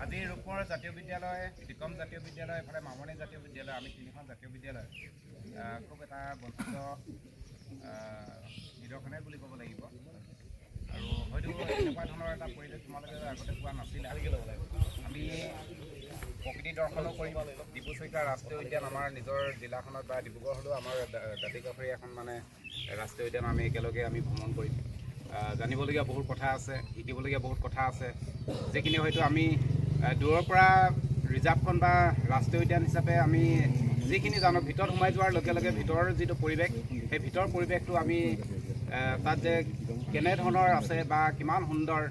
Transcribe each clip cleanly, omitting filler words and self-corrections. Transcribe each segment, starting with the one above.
আজি ৰূপপুৰ জাতীয় বিদ্যালয়, দিকম জাতীয় বিদ্যালয়, এফালে মামনি জাতীয় বিদ্যালয়, আমি তিনিখন জাতীয় বিদ্যালয় খুব এটা বঞ্চিত নিদৰ্শনে বুলি ক'ব লাগিব। আৰু হয়তো এনেকুৱা ধৰণৰ এটা পৰিৱেশ তোমালোকে আগতে পোৱা নাছিলে। আমি প্ৰকৃতি দৰ্শনো কৰিম। ডিব্ৰু চৈখোৱা ৰাষ্ট্ৰীয় উদ্যান আমাৰ নিজৰ জিলাখনত বা ডিব্ৰুগড় হ'লেও আমাৰ দাঁতি কাষৰীয়া এখন মানে ৰাষ্ট্ৰীয় উদ্যান আমি একেলগে ভ্ৰমণ কৰিম। জানিবলগীয়া বহুত কথা আছে, শিকিবলগীয়া বহুত কথা আছে, যিখিনি হয়তো আমি দূৰৰ পৰা ৰিজাৰ্ভখন বা ৰাষ্ট্ৰীয় উদ্যান হিচাপে আমি যিখিনি জানো, ভিতৰত সোমাই যোৱাৰ লগে লগে ভিতৰৰ যিটো পৰিৱেশ, সেই ভিতৰৰ পৰিৱেশটো আমি তাত যে কেনেধৰণৰ আছে বা কিমান সুন্দৰ,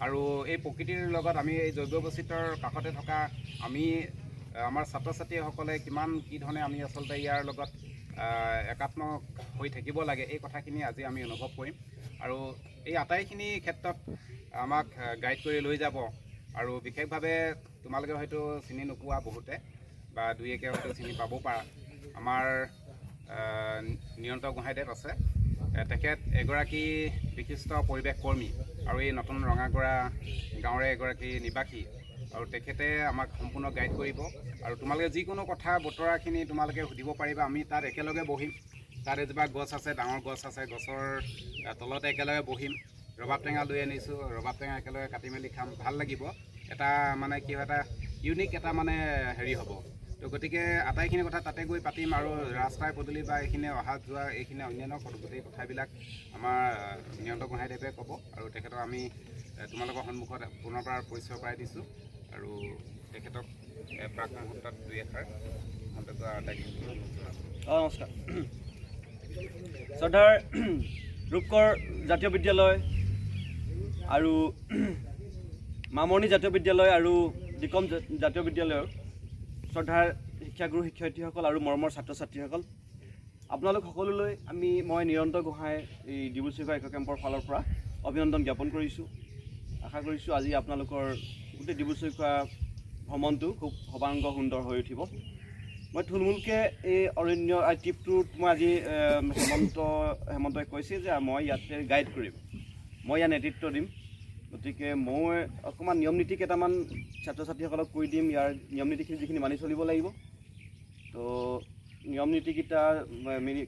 আৰু এই প্ৰকৃতিৰ লগত আমি এই জৈৱ বৈচিত্ৰ্যৰ কাষতে থকা আমি আমাৰ ছাত্ৰ ছাত্ৰীসকলে কি ধৰণে আমি আচলতে ইয়াৰ লগত একাত্ম হৈ থাকিব লাগে, এই কথাখিনি আজি আমি অনুভৱ কৰিম। আৰু এই আটাইখিনি ক্ষেত্ৰত আমাক গাইড কৰি লৈ যাব। আৰু বিশেষভাৱে তোমালোকে হয়তো চিনি নোপোৱা বহুতে, বা দুই একে হয়তো চিনি পাবও পাৰা, আমাৰ নিৰন্ত গোহাঁইদেৱ আছে। তেখেত এগৰাকী বিশিষ্ট পৰিৱেশ কৰ্মী আৰু এই নতুন ৰঙাগৰা গাঁৱৰে এগৰাকী নিবাসী, আৰু তেখেতে আমাক সম্পূৰ্ণ গাইড কৰিব। আৰু তোমালোকে যিকোনো কথা বতৰাখিনি তোমালোকে সুধিব পাৰিবা। আমি তাত একেলগে বহিম। তাত এজোপা গছ আছে, ডাঙৰ গছ আছে, গছৰ তলতে একেলগে বহিম। ৰবাব টেঙা লৈ আনিছোঁ, ৰবাব টেঙা একেলগে কাটি মেলি খাম, ভাল লাগিব। এটা মানে কি হয়, এটা ইউনিক এটা মানে হেৰি হ'ব। তো গতিকে আটাইখিনি কথা তাতে গৈ পাতিম। আৰু ৰাস্তাই পদূলি বা এইখিনি অহা যোৱা এইখিনি অন্যান্য গোটেই কথাবিলাক আমাৰ নিৰন্ত গোহাঁইদেৱে ক'ব। আৰু তেখেতক আমি তোমালোকৰ সন্মুখত পুনৰবাৰ পৰিচয় কৰাই দিছোঁ। আৰু তেখেতক প্ৰাক্তন মুহূৰ্তত দুই এষাৰ মন্তব্য নমস্কাৰ। শ্ৰদ্ধাৰ ৰূপকৰ জাতীয় বিদ্যালয় আৰু মামনি জাতীয় বিদ্যালয় আৰু দিকম জাতীয় বিদ্যালয়ৰ শ্ৰদ্ধাৰ শিক্ষাগুৰু শিক্ষয়িত্ৰীসকল আৰু মৰমৰ ছাত্ৰ ছাত্ৰীসকল, আপোনালোক সকলোলৈ মই নিৰন্ত গোহাঁই এই ডিব্ৰু চৈখোৱা ইক' কেম্পৰ ফালৰ পৰা অভিনন্দন জ্ঞাপন কৰিছোঁ। আশা কৰিছোঁ আজি আপোনালোকৰ গোটেই ডিব্ৰু চৈখোৱা ভ্ৰমণটো খুব সৰ্বাংগ সুন্দৰ হৈ উঠিব। মই থুলমূলকৈ এই অৰণ্য ট্ৰিপটোত মই আজি হেমন্তই কৈছে যে মই ইয়াতে গাইড কৰিম, মই ইয়াৰ নেতৃত্ব দিম। গতিকে মই অকণমান নিয়ম নীতি কেইটামান ছাত্ৰ ছাত্ৰীসকলক কৈ দিম। ইয়াৰ নিয়ম নীতিখিনি যিখিনি মানি চলিব লাগিব। তো নিয়ম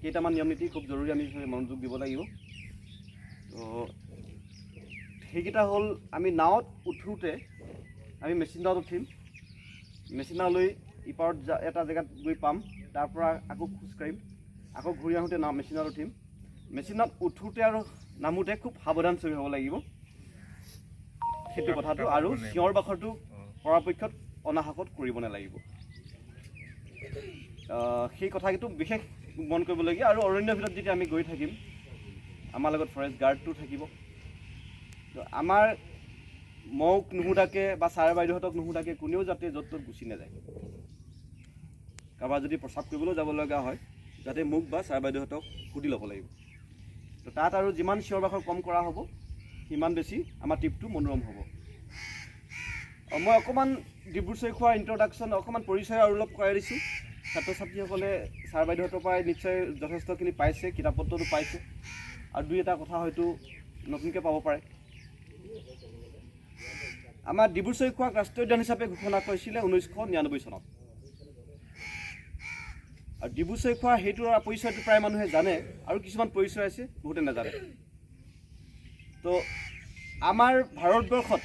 কেইটামান নিয়ম নীতি খুব জৰুৰী, আমি মনোযোগ দিব লাগিব। তো সেইকেইটা হ'ল, আমি নাৱত উঠোঁতে আমি মেচিন নাৱত উঠিম। মেচিন নাও লৈ ইপাৰত এটা জেগাত গৈ পাম, তাৰ পৰা আকৌ খোজকাঢ়িম, আকৌ ঘূৰি আহোঁতে মেচিন নাৱত উঠিম। মেচিন নাৱত উঠোঁতে আৰু নামোঁতে খুব সাৱধানচৰি হ'ব লাগিব, সেইটো কথাটো। আৰু চিঞৰ বাখৰটো পৰাপক্ষত অনাহকত কৰিব নালাগিব, সেই কথাটো বিশেষ মন কৰিবলগীয়া। আৰু অৰণ্যৰ ভিতৰত যেতিয়া আমি গৈ থাকিম, আমাৰ লগত ফৰেষ্ট গাৰ্ডটো থাকিব। তো আমাৰ মোক নুসুধাকৈ বা ছাৰ বাইদেউহঁতক নুসুধাকৈ কোনেও যাতে য'ত ত'ত গুচি নাযায়। কাৰোবাৰ যদি প্ৰস্ৰাৱ কৰিবলৈ যাব লগা হয়, যাতে মোক বা ছাৰ বাইদেউহঁতক সুধি ল'ব লাগিব। তো তাত আৰু যিমান চিঞৰ বাখৰ কম কৰা হ'ব, সিমান বেছি আমাৰ ট্ৰিপটো মনোৰম হ'ব। মই অকণমান ডিব্ৰু চৈখোৱাৰ ইণ্ট্ৰডাকশ্যন, অকণমান পৰিচয় আৰু অলপ কৰাই দিছোঁ। ছাত্ৰ ছাত্ৰীসকলে ছাৰ বাইদেউহঁতৰ পৰাই নিশ্চয় যথেষ্টখিনি পাইছে, কিতাপ পত্ৰটো পাইছে, আৰু দুই এটা কথা হয়তো নতুনকৈ পাব পাৰে। আমাৰ ডিব্ৰু চৈখোৱাক ৰাষ্ট্ৰীয় উদ্যান হিচাপে ঘোষণা কৰিছিলে 1999 চনত। আৰু ডিব্ৰু চৈখোৱাৰ সেইটো পৰিচয়টো প্ৰায় মানুহে জানে, আৰু কিছুমান পৰিচয় আছে বহুতে নাজানে। তো আমাৰ ভাৰতবৰ্ষত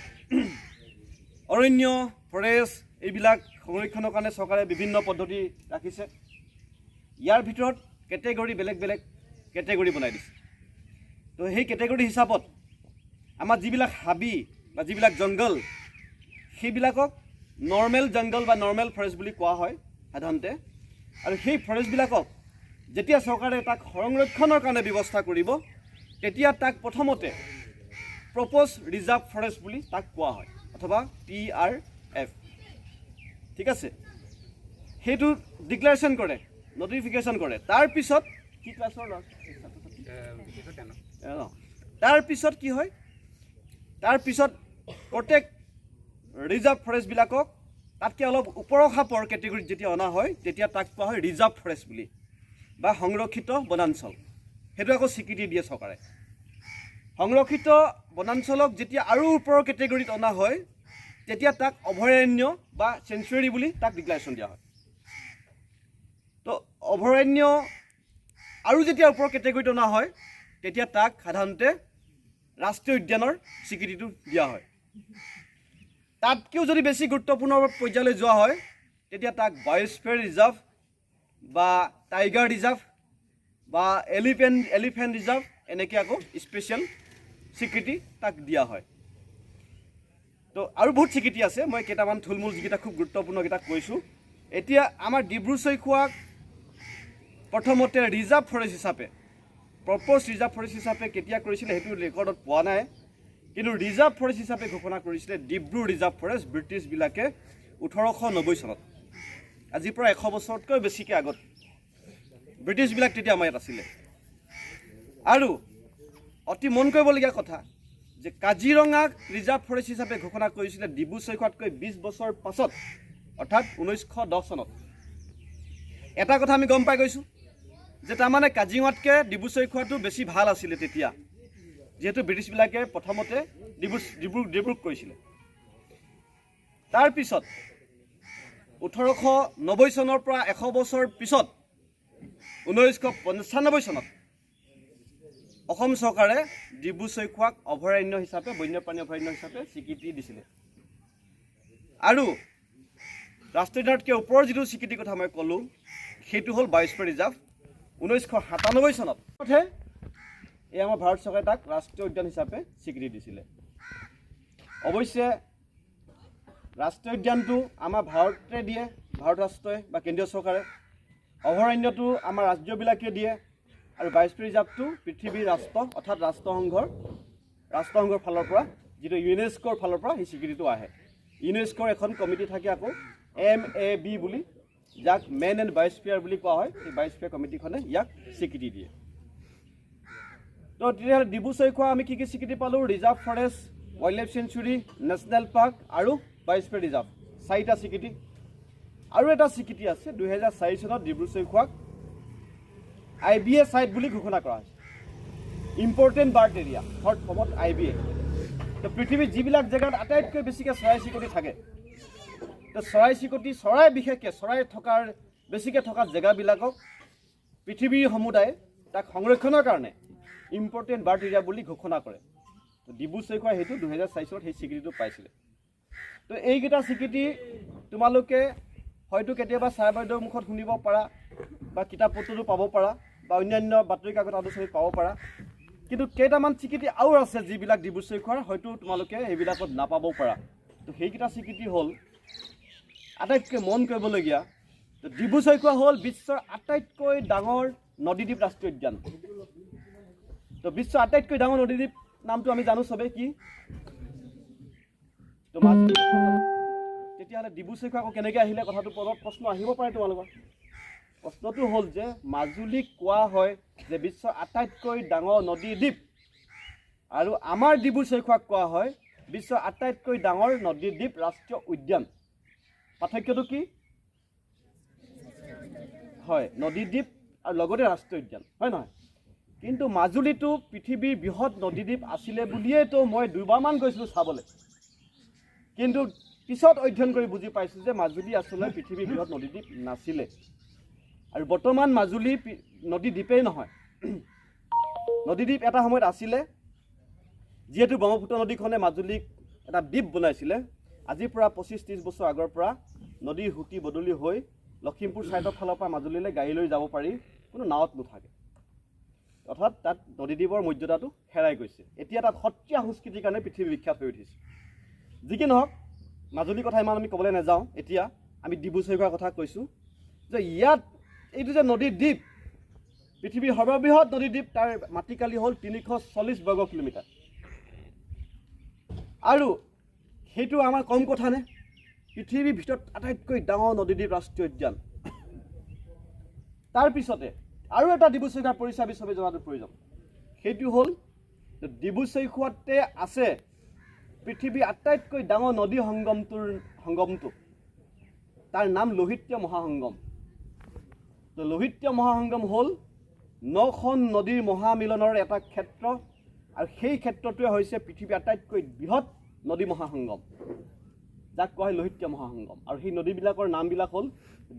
অৰণ্য, ফৰেষ্ট এইবিলাক সংৰক্ষণৰ কাৰণে চৰকাৰে বিভিন্ন পদ্ধতি ৰাখিছে। ইয়াৰ ভিতৰত বেলেগ বেলেগ কেটেগৰী বনাই দিছে। তো সেই কেটেগৰী হিচাপত আমাৰ যিবিলাক হাবি বা যিবিলাক জংগল, সেইবিলাকক নৰ্মেল জংগল বা নৰ্মেল ফৰেষ্ট বুলি কোৱা হয় সাধাৰণতে। আৰু সেই ফৰেষ্টবিলাকক যেতিয়া চৰকাৰে তাক সংৰক্ষণৰ কাৰণে ব্যৱস্থা কৰিব, তেতিয়া তাক প্ৰথমতে প্ৰপ'জ ৰিজাৰ্ভ ফৰেষ্ট বুলি তাক কোৱা হয়, অথবা PRF। ঠিক আছে, সেইটো ডিক্লেৰেশ্যন কৰে, নটিফিকেশ্যন কৰে। তাৰপিছত কি ক্লাছৰ তাৰপিছত কি হয়, তাৰপিছত প্ৰত্যেক ৰিজাৰ্ভ ফৰেষ্টবিলাকক তাতকৈ অলপ ওপৰৰ খাপৰ কেটেগৰীত যেতিয়া অনা হয়, তেতিয়া তাক কোৱা হয় ৰিজাৰ্ভ ফৰেষ্ট বুলি বা সংৰক্ষিত বনাঞ্চল। সেইটো আকৌ স্বীকৃতি দিয়ে চৰকাৰে। সংৰক্ষিত বনাঞ্চলক যেতিয়া আৰু ওপৰৰ কেটেগৰীত অনা হয়, তেতিয়া তাক অভয়াৰণ্য বা চেঞ্চুৰী বুলি তাক ডিক্লাৰেশ্যন দিয়া হয়। তো অভয়াৰণ্য আৰু যেতিয়া ওপৰৰ কেটেগৰীত অনা হয় তেতিয়া তাক সাধাৰণতে ৰাষ্ট্ৰীয় উদ্যানৰ স্বীকৃতিটো দিয়া হয়। তাতকৈও যদি বেছি গুৰুত্বপূৰ্ণ পৰ্যায়লৈ যোৱা হয় তেতিয়া তাক বায়'স্ফিয়াৰ ৰিজাৰ্ভ বা টাইগাৰ ৰিজাৰ্ভ বা এলিফেণ্ট ৰিজাৰ্ভ এনেকৈ আকৌ স্পেচিয়েল স্বীকৃতি তাক দিয়া হয়। তো আৰু বহুত স্বীকৃতি আছে, মই কেইটামান থুলমূল যিকেইটা খুব গুৰুত্বপূৰ্ণকেইটা কৈছোঁ। এতিয়া আমাৰ ডিব্ৰু-চৈখোৱাক প্ৰথমতে ৰিজাৰ্ভ ফৰেষ্ট হিচাপে, প্ৰপ'জ ৰিজাৰ্ভ ফৰেষ্ট হিচাপে কেতিয়া কৰিছিলে সেইটো ৰেকৰ্ডত পোৱা নাই, কিন্তু ৰিজাৰ্ভ ফৰেষ্ট হিচাপে ঘোষণা কৰিছিলে ডিব্ৰু ৰিজাৰ্ভ ফৰেষ্ট ব্ৰিটিছবিলাকে 1890 চনত, আজিৰ পৰা 100 বছৰতকৈ বেছিকৈ আগত ব্ৰিটিছবিলাক তেতিয়া আমাৰ ইয়াত আছিলে। আৰু অতি মন কৰিবলগীয়া কথা যে কাজিৰঙাক ৰিজাৰ্ভ ফৰেষ্ট হিচাপে ঘোষণা কৰিছিলে ডিব্ৰু-চৈখোৱাতকৈ 20 বছৰ পাছত, অৰ্থাৎ 1910 চনত। এটা কথা আমি গম পাই গৈছোঁ যে তাৰমানে কাজিৰঙাতকৈ ডিব্ৰু-চৈখোৱাটো বেছি ভাল আছিলে তেতিয়া, যিহেতু ব্ৰিটিছবিলাকে প্ৰথমতে ডিব্ৰুক কৰিছিলে। তাৰপিছত 1890 চনৰ পৰা 100 বছৰ পিছত 1995 চনত অসম চৰকাৰে ডিব্ৰু-চৈখোৱাক অভয়াৰণ্য হিচাপে, বন্যপ্ৰাণী অভয়াৰণ্য হিচাপে স্বীকৃতি দিছিলে। আৰু ৰাষ্ট্ৰীয় উদ্যানতকৈ ওপৰৰ যিটো স্বীকৃতিৰ কথা মই ক'লোঁ সেইটো হ'ল বায়'স্ফিয়াৰ ৰিজাৰ্ভ। 1997 চনতহে এই আমাৰ ভাৰত চৰকাৰে তাক ৰাষ্ট্ৰীয় উদ্যান হিচাপে স্বীকৃতি দিছিলে। অৱশ্যে ৰাষ্ট্ৰীয় উদ্যানটো আমাৰ ভাৰতে দিয়ে, ভাৰত ৰাষ্ট্ৰই বা কেন্দ্ৰীয় চৰকাৰে, অভয়াৰণ্যটো আমাৰ ৰাজ্যবিলাকে দিয়ে, আৰু বায়'স্ফিয়াৰ ৰিজাৰ্ভটো পৃথিৱীৰ ৰাষ্ট্ৰ অৰ্থাৎ ৰাষ্ট্ৰসংঘৰ ফালৰ পৰা, যিটো ইউনেস্কোৰ ফালৰ পৰা সেই স্বীকৃতিটো আহে। ইউনেস্কোৰ এখন কমিটি থাকে আকৌ MAB বুলি, যাক মেন এণ্ড বায়'স্ফিয়াৰ বুলি কোৱা হয়। এই বায়'স্ফিয়াৰ কমিটিখনে ইয়াক স্বীকৃতি দিয়ে। তো তেতিয়াহ'লে ডিব্ৰু-চৈখোৱা আমি কি স্বীকৃতি পালোঁ? Reserve forest, wild life century, national park আৰু বায়'স্ফিয়াৰ ৰিজাৰ্ভ, 4টা স্বীকৃতি। আৰু এটা স্বীকৃতি আছে, 2004 চনত ডিব্ৰু-চৈখোৱাক IBA ছাইট বুলি ঘোষণা কৰা হৈছে, ইম্পৰ্টেণ্ট বাৰ্ড এৰিয়া, শৰ্ট ফৰ্মত IBA। তো পৃথিৱীত যিবিলাক জেগাত আটাইতকৈ বেছিকৈ চৰাই-চিৰিকটি থাকে, তো চৰাই বিশেষকৈ চৰাই বেছিকৈ থকা জেগাবিলাকক পৃথিৱীৰ সমুদায়ে তাক সংৰক্ষণৰ কাৰণে ইম্পৰ্টেণ্ট বাৰ্ড এৰিয়া বুলি ঘোষণা কৰে। তো ডিব্ৰু-চৈখোৱা সেইটো 2004 চনত সেই স্বীকৃতিটো পাইছিলে। তো এইকেইটা স্বীকৃতি তোমালোকে হয়তো কেতিয়াবা ছাৰ বাইদেউৰ মুখত শুনিব পাৰা বা কিতাপ পত্ৰতো পাব পাৰা বা অন্যান্য বাতৰি কাকত আলোচনীত পাব পাৰা, কিন্তু কেইটামান স্বীকৃতি আৰু আছে যিবিলাক ডিব্ৰু-চৈখোৱাৰ হয়তো তোমালোকে সেইবিলাকত নাপাবও পাৰা। তো সেইকেইটা স্বীকৃতি হ'ল আটাইতকৈ মন কৰিবলগীয়া। তো ডিব্ৰু-চৈখোৱা হ'ল বিশ্বৰ আটাইতকৈ ডাঙৰ নদীদ্বীপ ৰাষ্ট্ৰীয় উদ্যান। তো বিশ্বৰ আটাইতকৈ ডাঙৰ নদীদ্বীপ নামটো আমি জানো চবেই, কি? তো মাজুলী। তেতিয়াহ'লে ডিব্ৰু-চৈখোৱা আকৌ কেনেকৈ আহিলে? কথাটো প্ৰশ্ন আহিব পাৰে তোমালোকৰ। প্ৰশ্নটো হ'ল যে মাজুলীক কোৱা হয় যে বিশ্বৰ আটাইতকৈ ডাঙৰ নদীদ্বীপ, আৰু আমাৰ ডিব্ৰু-চৈখোৱাক কোৱা হয় বিশ্বৰ আটাইতকৈ ডাঙৰ নদীদ্বীপ ৰাষ্ট্ৰীয় উদ্যান। পাৰ্থক্যটো কি? হয়, নদীদ্বীপ আৰু লগতে ৰাষ্ট্ৰীয় উদ্যান, হয় নহয়? কিন্তু মাজুলীটো পৃথিৱীৰ বৃহৎ নদীদ্বীপ আছিলে বুলিয়েইতো মই 2বাৰমান গৈছিলোঁ চাবলৈ, কিন্তু পিছত অধ্যয়ন কৰি বুজি পাইছোঁ যে মাজুলী আচলতে পৃথিৱীৰ বৃহৎ নদীদ্বীপ নাছিলে। আৰু বৰ্তমান মাজুলী নদীদ্বীপেই নহয়, নদীদ্বীপ এটা সময়ত আছিলে, যিহেতু ব্ৰহ্মপুত্ৰ নদীখনে মাজুলীক এটা দ্বীপ বনাইছিলে। আজিৰ পৰা 25-30 বছৰ আগৰ পৰা নদীৰ সুঁতি বদলি হৈ লখিমপুৰ ছাইডৰ ফালৰ পৰা মাজুলীলৈ গাড়ী লৈ যাব পাৰি, কোনো নাৱত নুঠাকে, অৰ্থাৎ তাত নদীদ্বীপৰ মৰ্যাদাটো হেৰাই গৈছে। এতিয়া তাত সত্ৰীয়া সংস্কৃতিৰ কাৰণে পৃথিৱী বিখ্যাত হৈ উঠিছে। যি কি নহওক, মাজুলীৰ কথা ইমান আমি ক'বলৈ নাযাওঁ। এতিয়া আমি ডিব্ৰু-চৈখোৱাৰ কথা কৈছোঁ যে ইয়াত এইটো যে নদীদ্বীপ, পৃথিৱীৰ সৰ্ববৃহৎ নদীদ্বীপ, তাৰ মাটিকালি হ'ল 340 বৰ্গ কিলোমিটাৰ। আৰু সেইটো আমাৰ কম কথা নে? পৃথিৱীৰ ভিতৰত আটাইতকৈ ডাঙৰ নদীদ্বীপ ৰাষ্ট্ৰীয় উদ্যান। তাৰপিছতে আৰু এটা ডিব্ৰু-চৈখোৱাৰ পৰিচয় আমি চবেই জনাটো প্ৰয়োজন। সেইটো হ'ল ডিব্ৰু-চৈখোৱাতে আছে পৃথিৱীৰ আটাইতকৈ ডাঙৰ নদী সংগমটো, তাৰ নাম লোহিত্য মহাসংগম। তো লোহিত্য মহাসংগম হ'ল 9খন নদীৰ মহামিলনৰ এটা ক্ষেত্ৰ, আৰু সেই ক্ষেত্ৰটোৱে হৈছে পৃথিৱীৰ আটাইতকৈ বৃহৎ নদী মহাসংগম। যাক কোৱা হয় লোহিত মহাসংগম। আৰু সেই নদীবিলাকৰ নামবিলাক হ'ল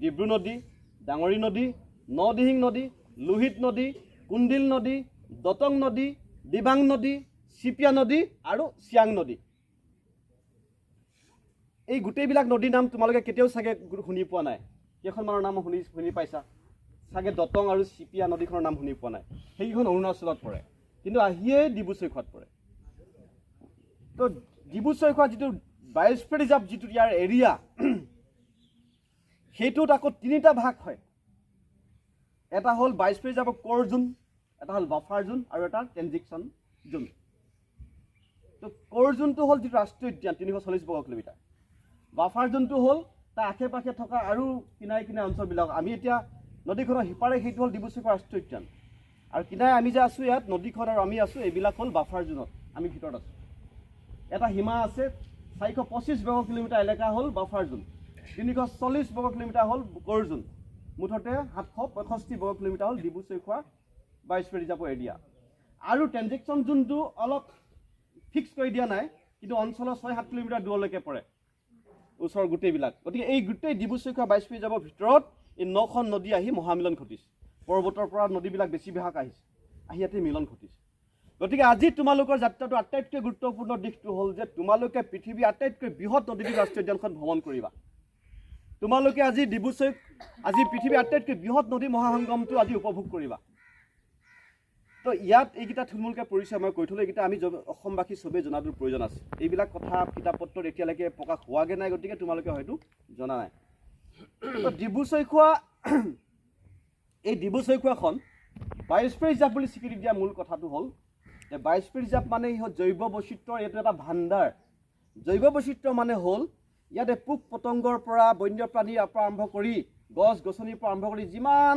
ডিব্ৰু নদী, ডাঙৰি নদী, নদিহিং নদী, লোহিত নদী, কুন্দিল নদী, দতং নদী, দিবাং নদী, চিপিয়া নদী আৰু চিয়াং নদী। এই গোটেইবিলাক নদীৰ নাম তোমালোকে কেতিয়াও চাগে শুনি পোৱা নাই। কেইখনমানৰ নাম শুনি পাইছা চাগে? দতং আৰু চিপিয়া নদীখনৰ নাম শুনি পোৱা নাই। সেইকেইখন অৰুণাচলত পৰে, কিন্তু আহিয়ে ডিব্ৰু চৈখোৱাত পৰে। তো ডিব্ৰু চৈখোৱা যিটো বায়'স্ফিয়াৰ ৰিজাৰ্ভ, যিটো ইয়াৰ এৰিয়া, সেইটোত আকৌ তিনিটা ভাগ হয়। এটা হ'ল বায়'স্ফিয়াৰ ৰিজাৰ্ভৰ ক'ৰ জোন, এটা হ'ল বাফাৰ জোন আৰু এটা ট্ৰেনজিকশ্যন জোন। তো ক'ৰ জোনটো হ'ল যিটো ৰাষ্ট্ৰীয় উদ্যান 340 বৰ্গ কিলোমিটাৰ। বাফাৰ জোনটো হ'ল তাৰ আশে পাশে থকা আৰু কিনাৰে কিনাৰে অঞ্চলবিলাক। আমি এতিয়া নদীখনৰ সিপাৰে সেইটো হ'ল ডিব্ৰু চৈখোৱা ৰাষ্ট্ৰীয় উদ্যান, আৰু কিনাৰে আমি যে আছোঁ ইয়াত নদীখন আৰু আমি আছোঁ, এইবিলাক হ'ল বাফাৰ জোনত, আমি ভিতৰত আছোঁ। এটা সীমা আছে 425 বৰ্গ কিলোমিটাৰ এলেকা হ'ল বাফাৰ জোন, 340 বৰ্গ কিলোমিটাৰ হ'ল ক'ৰ জোন, মুঠতে 765 বৰ্গ কিলোমিটাৰ হ'ল ডিব্ৰু চৈখোৱা বায়'স্ফিয়াৰ ৰিজাৰ্ভৰ এৰিয়া। আৰু ট্ৰেনজেকশ্যন জোনটো অলপ ফিক্স কৰি দিয়া নাই, কিন্তু অঞ্চলৰ 6-7 কিলোমিটাৰ দূৰলৈকে পৰে ওচৰৰ গোটেইবিলাক। গতিকে এই গোটেই ডিব্ৰু চৈখোৱা বায়'স্ফিয়াৰ ৰিজাৰ্ভৰ ভিতৰত এই 9খন নদী আহি মহামিলন ঘটিছে। পৰ্বতৰ পৰা নদীবিলাক বেছিভাগ আহিছে, আহি ইয়াতে মিলন ঘটিছে। গতিকে আজি তোমালোকৰ যাত্ৰাটো আটাইতকৈ গুৰুত্বপূৰ্ণ দিশটো হ'ল যে তোমালোকে পৃথিৱীৰ আটাইতকৈ বৃহৎ নদীদ্বীপ ৰাষ্ট্ৰীয় উদ্যানখন ভ্ৰমণ কৰিবা। তোমালোকে আজি আজি পৃথিৱীৰ আটাইতকৈ বৃহৎ নদী মহাসংগমটো আজি উপভোগ কৰিবা। তো ইয়াত এইকেইটা থুলমূলকৈ পৰিচয় মই কৈ থ'লোঁ। এইকেইটা আমি অসমবাসী চবেই জনাটোৰ প্ৰয়োজন আছে। এইবিলাক কথা কিতাপ পত্ৰত এতিয়ালৈকে প্ৰকাশ হোৱাগৈ নাই, গতিকে তোমালোকে হয়তো জনা নাই। তো ডিব্ৰু চৈখোৱা, এই ডিব্ৰু চৈখোৱাখন বায়'স্ফিয়াৰ ৰিজাৰ্ভ বুলি স্বীকৃতি দিয়া মূল কথাটো হ'ল যে বায়'স্ফিয়াৰ ৰিজাৰ্ভ মানে হ'ল জৈৱ বৈচিত্ৰ্যৰ এইটো এটা ভাণ্ডাৰ। জৈৱ বৈচিত্ৰ্য মানে হ'ল ইয়াতে পোক পতংগৰ পৰা বন্যপ্ৰাণীৰ পৰা আৰম্ভ কৰি গছ গছনিৰ পৰা আৰম্ভ কৰি যিমান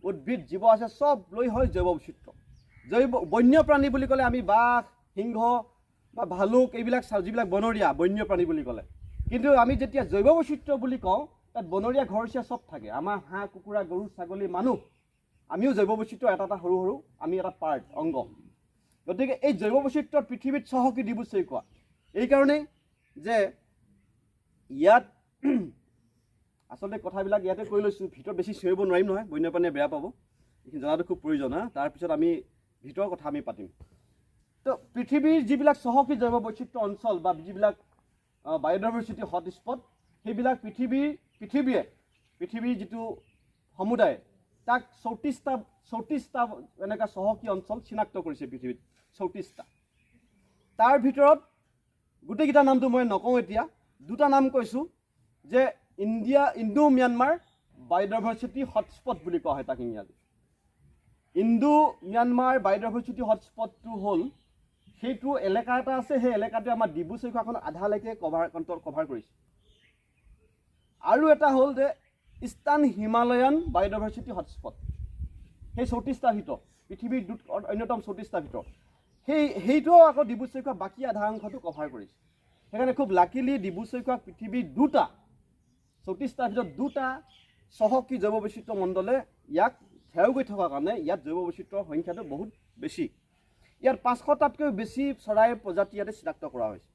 উদ্ভিদ জীৱ আছে চব লৈ হয় জৈৱ বৈচিত্ৰ্য। বন্যপ্ৰাণী বুলি ক'লে আমি বাঘ, সিংহ বা ভালুক, এইবিলাক যিবিলাক বনৰীয়া বন্যপ্ৰাণী বুলি ক'লে। কিন্তু আমি যেতিয়া জৈৱ বৈচিত্ৰ্য বুলি কওঁ, তাত বনৰীয়া ঘৰচীয়া চব থাকে। আমাৰ হাঁহ কুকুৰা গৰু ছাগলী মানুহ, আমিও জৈৱ বৈচিত্ৰ্য এটা এটা সৰু সৰু আমি এটা পাৰ্ট অংগ। গতিকে এই জৈৱ বৈচিত্ৰ্যত পৃথিৱীত চহকী ডিব্ৰু চৈখোৱা এইকাৰণেই যে ইয়াত আচলতে কথাবিলাক ইয়াতে কৈ লৈছোঁ, ভিতৰত বেছি চিঞৰিব নোৱাৰিম নহয়, বন্যপ্ৰাণীয়ে বেয়া পাব। এইখিনি জনাটো খুব প্ৰয়োজন। তাৰপিছত আমি ভিতৰৰ কথা আমি পাতিম। তো পৃথিৱীৰ যিবিলাক চহকী জৈৱ বৈচিত্ৰ্য অঞ্চল বা যিবিলাক বায়'ডাইভাৰ্চিটি হটস্পট, সেইবিলাক পৃথিৱীৰ যিটো সমুদায় তাক 34টা এনেকুৱা চহকী অঞ্চল চিনাক্ত কৰিছে পৃথিৱীত, 34টা। তাৰ ভিতৰত গোটেইকেইটা নামটো মই নকওঁ এতিয়া, দুটা নাম কৈছোঁ যে ইণ্ডো ম্যানমাৰ বায়'ডাইভাৰ্চিটি হটস্পট বুলি কোৱা হয় তাক ইংৰাজী। ইণ্ডো ম্যানমাৰ বায়'ডাইভাৰ্চিটি হটস্পটটো হ'ল সেইটো এলেকা এটা আছে, সেই এলেকাটোৱে আমাৰ ডিব্ৰু চৈখোৱাখন আধালৈকে কভাৰ কৰিছে। আৰু এটা হ'ল যে ইষ্টাৰ্ণ হিমালয়ান বায়'ডাইভাৰ্চিটি হটস্পট, সেই 34টাৰ ভিতৰত, পৃথিৱীৰ অন্যতম 34টাৰ ভিতৰত সেইটোও আকৌ ডিব্ৰু চৈখোৱা বাকী আধা অংশটো কভাৰ কৰিছে। সেইকাৰণে খুব লাকিলি ডিব্ৰু চৈখোৱা পৃথিৱীৰ 34টাৰ ভিতৰত 2টা চহকী জৈৱ বৈচিত্ৰ্য মণ্ডলে ইয়াক ঘেৰাও কৰি থকাৰ কাৰণে ইয়াত জৈৱ বৈচিত্ৰ্যৰ সংখ্যাটো বহুত বেছি। ইয়াত 500টাতকৈ বেছি চৰাইৰ প্ৰজাতি ইয়াতে চিনাক্ত কৰা হৈছে।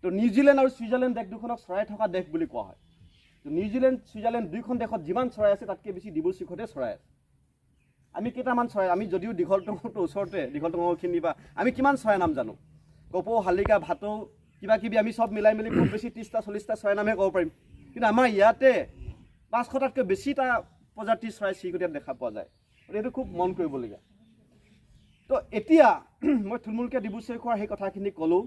তো নিউজিলেণ্ড আৰু ছুইজাৰলেণ্ড দেশ দুখনক চৰাই থকা দেশ বুলি কোৱা হয়। তো নিউজিলেণ্ড ছুইজাৰলেণ্ড দুইখন দেশত যিমান চৰাই আছে তাতকৈ বেছি ডিব্ৰু চৈখোৱাতে চৰাই আছে। আমি কেইটামান চৰাই, আমি যদিও দীঘল টঙৰটো ওচৰতে, দীঘল টঙৰখিনি বা আমি কিমান চৰাই নাম জানো, কপৌ, শালিকা, ভাটৌ কিবা কিবি আমি চব মিলাই মেলি খুব বেছি 30টা-40টা চৰাই নামহে ক'ব পাৰিম। কিন্তু আমাৰ ইয়াতে 500টাতকৈ বেছিটা প্ৰজাতিৰ চৰাই চিৰিকটি দেখা পোৱা যায়। গতিকে এইটো খুব মন কৰিবলগীয়া। তো এতিয়া মই থুলমূলকৈ ডিব্ৰু চৈখোৱাৰ সেই কথাখিনি ক'লোঁ।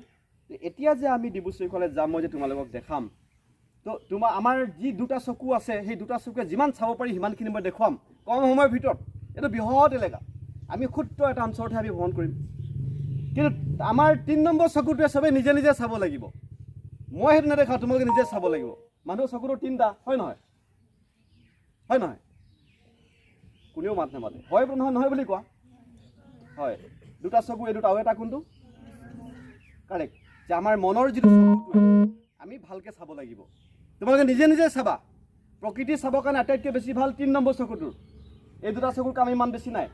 এতিয়া যে আমি ডিব্ৰু চৈখোৱালৈ যাম, মই যে তোমালোকক দেখাম, তো আমাৰ যি 2টা চকু আছে, সেই 2টা চকুৱে যিমান চাব পাৰি সিমানখিনি মই দেখুৱাম কম সময়ৰ ভিতৰত। এইটো বৃহৎ এলেকা, আমি ক্ষুদ্ৰ এটা অঞ্চলতহে আমি ভ্ৰমণ কৰিম। কিন্তু আমাৰ 3 নম্বৰ চকুটোৱে চবেই নিজে নিজে চাব লাগিব। মই সেইটো নেদেখাওঁ, তোমালোকে নিজে চাব লাগিব। মানুহৰ চকুটো 3টা, হয় নহয়? হয় নহয়? কোনেও মাত নামাতে, হয় নহয় নহয় বুলি কোৱা হয়। 2টা চকু, এই 2টা, আৰু এটা কোনটো? কাৰেক্ট, যে আমাৰ মনৰ যিটো চকুটোৱে আমি ভালকৈ চাব লাগিব। তোমালোকে নিজে নিজে চাবা। প্ৰকৃতি চাবৰ কাৰণে আটাইতকৈ বেছি ভাল 3 নম্বৰ চকুটোৰ। এই 2টা চকুৰ কাম ইমান বেছি নাই।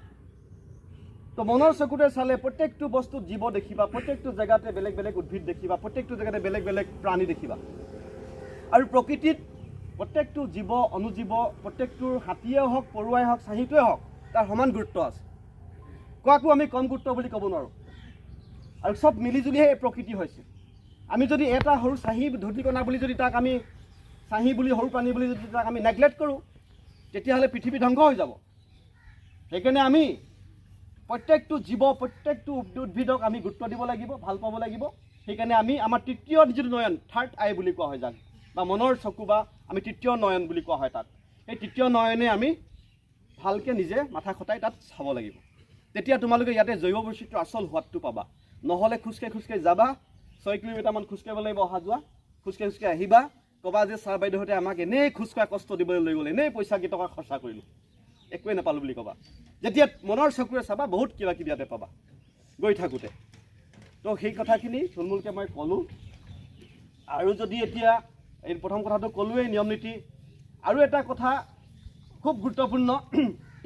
তো মনৰ চকুটোৱে চালে প্ৰত্যেকটো বস্তুত জীৱ দেখিবা, প্ৰত্যেকটো জেগাতে বেলেগ বেলেগ উদ্ভিদ দেখিবা, প্ৰত্যেকটো জেগাতে বেলেগ বেলেগ প্ৰাণী দেখিবা। আৰু প্ৰকৃতিত প্ৰত্যেকটো জীৱ অনুজীৱ প্ৰত্যেকটোৰ হাতীয়ে হওক পৰুৱাই হওক চাহীটোৱে হওক তাৰ সমান গুৰুত্ব আছে কোৱাকো আমি কম গুৰুত্ব বুলি ক'ব নোৱাৰোঁ আৰু চব মিলিজুলিহে এই প্ৰকৃতি হৈছে আমি যদি এটা সৰু চাহী ধূতিকণা বুলি যদি তাক আমি চাহী বুলি সৰু প্ৰাণী বুলি যদি তাক আমি নেগলেক্ট কৰোঁ তেতিয়াহ'লে পৃথিৱী ধ্বংস হৈ যাব সেইকাৰণে আমি প্ৰত্যেকটো জীৱ প্ৰত্যেকটো উদ্ভিদক আমি গুৰুত্ব দিব লাগিব ভাল পাব লাগিব সেইকাৰণে আমি আমাৰ তৃতীয় যিটো নয়ন থাৰ্ড আই বুলি কোৱা হয় যাক বা মনৰ চকু বা আমি তৃতীয় নয়ন বুলি কোৱা হয় তাত সেই তৃতীয় নয়নে আমি ভালকৈ নিজে মাথা খটাই তাত চাব লাগিব তেতিয়া তোমালোকে ইয়াতে জৈৱ বৈচিত্ৰ্য আচল সোৱাদটো পাবা নহ'লে খোজকাঢ়ি যাবা 6 কিলোমিটাৰমান খোজকাঢ়িব লাগিব অহা যোৱা খোজকাঢ়ি আহিবা ক'বা যে ছাৰ বাইদেউহঁতে আমাক এনেই খোজকাঢ়া কষ্ট দিবলৈ লৈ গ'ল এনেই পইচা কেইটকা খৰচা কৰিলোঁ একোৱে নাপালোঁ বুলি ক'বা যেতিয়া মনৰ চকুৰে চাবা বহুত কিবা কিবি ইয়াতে পাবা গৈ থাকোঁতে তো সেই কথাখিনি থুলমূলকৈ মই ক'লোঁ আৰু যদি এতিয়া এই প্ৰথম কথাটো ক'লোৱেই নিয়ম নীতি আৰু এটা কথা খুব গুৰুত্বপূৰ্ণ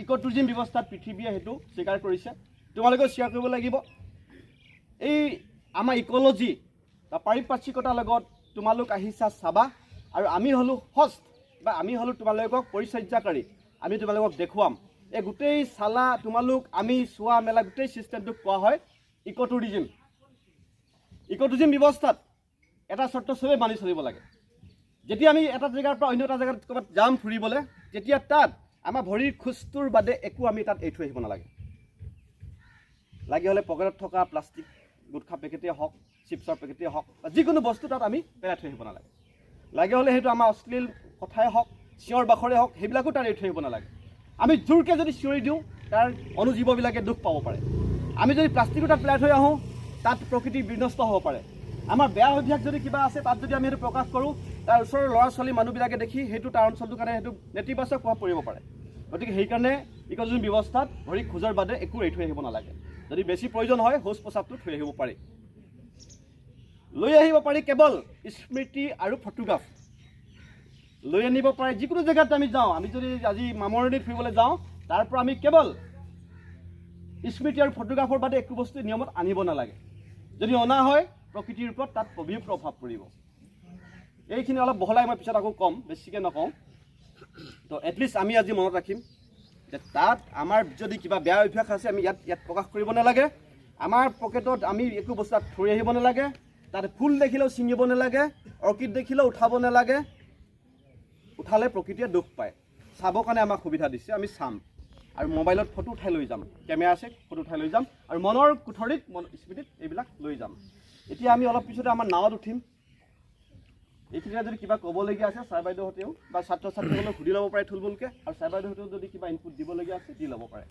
ইক' টুৰিজিম ব্যৱস্থাত পৃথিৱীয়ে সেইটো স্বীকাৰ কৰিছে তোমালোকেও স্বীকাৰ কৰিব লাগিব এই আমাৰ ইক'লজি বা পাৰিপাৰ্শ্বিকতাৰ লগত তোমালোক আহিছা চাবা আৰু আমি হ'লোঁ হষ্ট বা আমি হ'লোঁ তোমালোকক পৰিচৰ্যাকাৰী আমি তোমালোকক দেখুৱাম এই গোটেই চালা তোমালোক আমি চোৱা মেলা গোটেই ছিষ্টেমটোক কোৱা হয় ইক' টুৰিজিম ব্যৱস্থাত এটা চৰ্ত চবেই মানি চলিব লাগে যেতিয়া আমি এটা জেগাৰ পৰা অন্য এটা জেগাত ক'ৰবাত যাম ফুৰিবলৈ তেতিয়া তাত আমাৰ ভৰিৰ খোজটোৰ বাদে একো আমি তাত এৰি থৈ আহিব নালাগে লাগি হ'লে পকেটত থকা প্লাষ্টিক গুটখা পেকেটেই হওক চিপছৰ পেকেটেই হওক বা যিকোনো বস্তু তাত আমি পেলাই থৈ আহিব নালাগে লাগে হ'লে সেইটো আমাৰ অশ্লীল কথাই হওক চিঞৰ বাখৰে হওক সেইবিলাকো তাত এৰি থৈ আহিব নালাগে আমি জোৰকৈ যদি চিঞৰি দিওঁ তাৰ অনুজীৱবিলাকে দুখ পাব পাৰে আমি যদি প্লাষ্টিকো তাত পেলাই থৈ আহোঁ তাত প্ৰকৃতি বিনষ্ট হ'ব পাৰে আমাৰ বেয়া অভ্যাস যদি কিবা আছে তাত যদি আমি সেইটো প্ৰকাশ কৰোঁ তাৰ ওচৰৰ ল'ৰা ছোৱালী মানুহবিলাকে দেখি সেইটো তাৰ অঞ্চলটোৰ কাৰণে সেইটো নেতিবাচক প্ৰভাৱ পৰিব পাৰে গতিকে সেইকাৰণে ইক'টুৰিজিম ব্যৱস্থাত ভৰি খোজৰ বাদে একো এৰি থৈ আহিব নালাগে যদি বেছি প্ৰয়োজন হয় শৌচ প্ৰস্ৰাৱটো থৈ আহিব পাৰি লৈ আহিব পাৰি কেৱল স্মৃতি আৰু ফটোগ্ৰাফ লৈ আনিব পাৰে যিকোনো জেগাত আমি যাওঁ আমি যদি আজি মামৰণিত ফুৰিবলৈ যাওঁ তাৰ পৰা আমি কেৱল স্মৃতি আৰু ফটোগ্ৰাফৰ বাদে একো বস্তু নিয়মত আনিব নালাগে যদি অনা হয় প্ৰকৃতিৰ ওপৰত তাত গভীৰ প্ৰভাৱ পৰিব এইখিনি অলপ বহলাই মই পিছত আকৌ ক'ম বেছিকৈ নকওঁ তো এটলিষ্ট আমি আজি মনত ৰাখিম যে তাত আমাৰ যদি কিবা বেয়া অভ্যাস আছে আমি ইয়াত প্ৰকাশ কৰিব নালাগে আমাৰ পকেটত আমি একো বস্তু তাত থৈ আহিব নালাগে তাত ফুল দেখিলেও ছিঙিব নালাগে অৰ্কিড দেখিলেও উঠাব নালাগে উঠালে প্ৰকৃতিয়ে দুখ পায় চাবৰ কাৰণে আমাক সুবিধা দিছে আমি চাম আৰু মোবাইলত ফটো উঠাই লৈ যাম কেমেৰা আছে ফটো উঠাই লৈ যাম আৰু মনৰ কোঠৰীত স্মৃতিত এইবিলাক লৈ যাম এতিয়া আমি অলপ পিছতে আমাৰ নাৱত উঠিম এইখিনিতে যদি কিবা ক'বলগীয়া আছে ছাৰ বাইদেউহঁতেও বা ছাত্ৰ ছাত্ৰীসকলক সুধি ল'ব পাৰে থুলমূলকৈ আৰু ছাৰ বাইদেউহঁতেও যদি কিবা ইনপুট দিবলগীয়া আছে দি ল'ব পাৰে